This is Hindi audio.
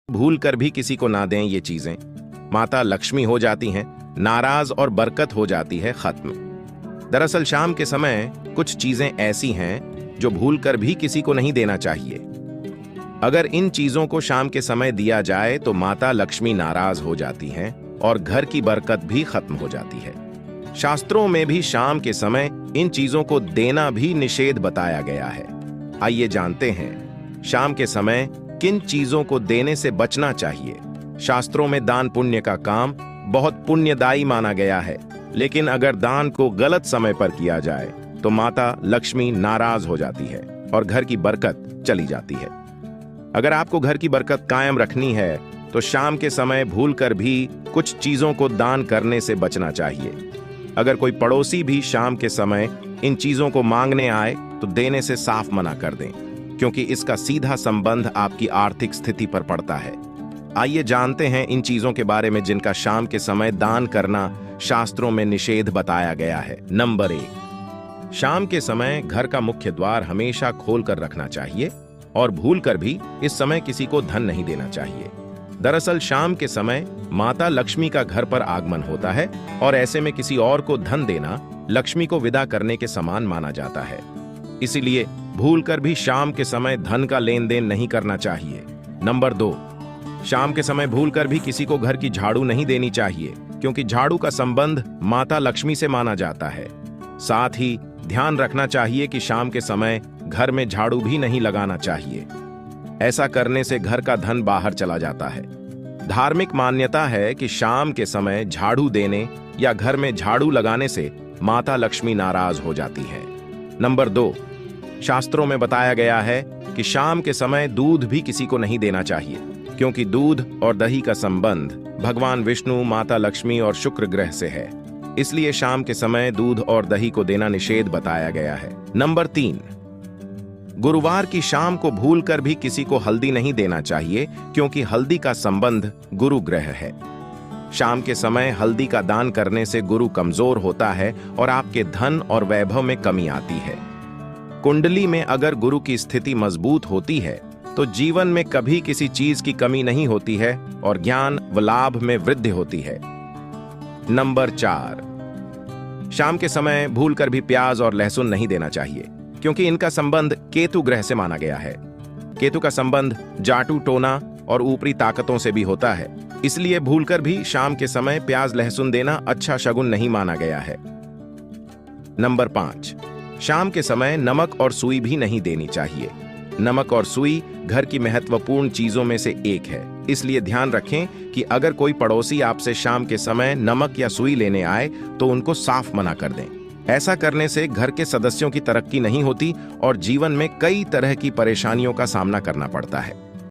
भूल कर भी किसी को ना दें ये चीजें, माता लक्ष्मी हो जाती हैं नाराज और बरकत हो जाती है खत्म। दरअसल शाम के समय कुछ चीजें ऐसी हैं जो भूल कर भी किसी को नहीं देना चाहिए। अगर इन चीजों को शाम के समय दिया जाए तो माता लक्ष्मी नाराज हो जाती हैं और घर की बरकत भी खत्म हो जाती है। शास्त्रों में भी शाम के समय इन चीजों को देना भी निषेध बताया गया है। आइए जानते हैं शाम के समय किन चीजों को देने से बचना चाहिए। शास्त्रों में दान पुण्य का काम बहुत पुण्यदायी माना गया है, लेकिन अगर दान को गलत समय पर किया जाए तो माता लक्ष्मी नाराज हो जाती है और घर की बरकत चली जाती है। अगर आपको घर की बरकत कायम रखनी है तो शाम के समय भूल कर भी कुछ चीजों को दान करने से बचना चाहिए। अगर कोई पड़ोसी भी शाम के समय इन चीजों को मांगने आए तो देने से साफ मना कर दें, क्योंकि इसका सीधा संबंध आपकी आर्थिक स्थिति पर पड़ता है। आइए जानते हैं इन चीजों के बारे में जिनका शाम के समय दान करना शास्त्रों में निषेध बताया गया है। नंबर 1, शाम के समय घर का मुख्य द्वार हमेशा खोल कर रखना चाहिए और भूल कर भी इस समय किसी को धन नहीं देना चाहिए। दरअसल शाम के समय माता लक्ष्मी का घर पर आगमन होता है और ऐसे में किसी और को धन देना लक्ष्मी को विदा करने के समान माना जाता है। इसीलिए भूल कर भी शाम के समय धन का लेन देन नहीं करना चाहिए। नंबर 2, शाम के समय भूल कर भी किसी को घर की झाड़ू नहीं देनी चाहिए, क्योंकि झाड़ू का संबंध माता लक्ष्मी से माना जाता है। साथ ही ध्यान रखना चाहिए कि शाम के समय घर में झाड़ू भी नहीं लगाना चाहिए। ऐसा करने से घर का धन बाहर चला जाता है। धार्मिक मान्यता है कि शाम के समय झाड़ू देने या घर में झाड़ू लगाने से माता लक्ष्मी नाराज हो जाती है। नंबर 2, शास्त्रों में बताया गया है कि शाम के समय दूध भी किसी को नहीं देना चाहिए, क्योंकि दूध और दही का संबंध भगवान विष्णु, माता लक्ष्मी और शुक्र ग्रह से है। इसलिए शाम के समय दूध और दही को देना निषेध बताया गया है। नंबर 3, गुरुवार की शाम को भूल कर भी किसी को हल्दी नहीं देना चाहिए, क्योंकि हल्दी का संबंध गुरु ग्रह है। शाम के समय हल्दी का दान करने से गुरु कमजोर होता है और आपके धन और वैभव में कमी आती है। कुंडली में अगर गुरु की स्थिति मजबूत होती है तो जीवन में कभी किसी चीज की कमी नहीं होती है और ज्ञान व लाभ में वृद्धि होती है। नंबर 4, शाम के समय भूल कर भी प्याज और लहसुन नहीं देना चाहिए, क्योंकि इनका संबंध केतु ग्रह से माना गया है। केतु का संबंध जाटू टोना और ऊपरी ताकतों से भी होता है। इसलिए भूलकर भी शाम के समय प्याज लहसुन देना अच्छा शगुन नहीं माना गया है। नंबर 5, शाम के समय नमक और सुई भी नहीं देनी चाहिए। नमक और सुई घर की महत्वपूर्ण चीजों में से एक है। इसलिए ध्यान रखें कि अगर कोई पड़ोसी आपसे शाम के समय नमक या सुई लेने आए तो उनको साफ मना कर दें। ऐसा करने से घर के सदस्यों की तरक्की नहीं होती और जीवन में कई तरह की परेशानियों का सामना करना पड़ता है।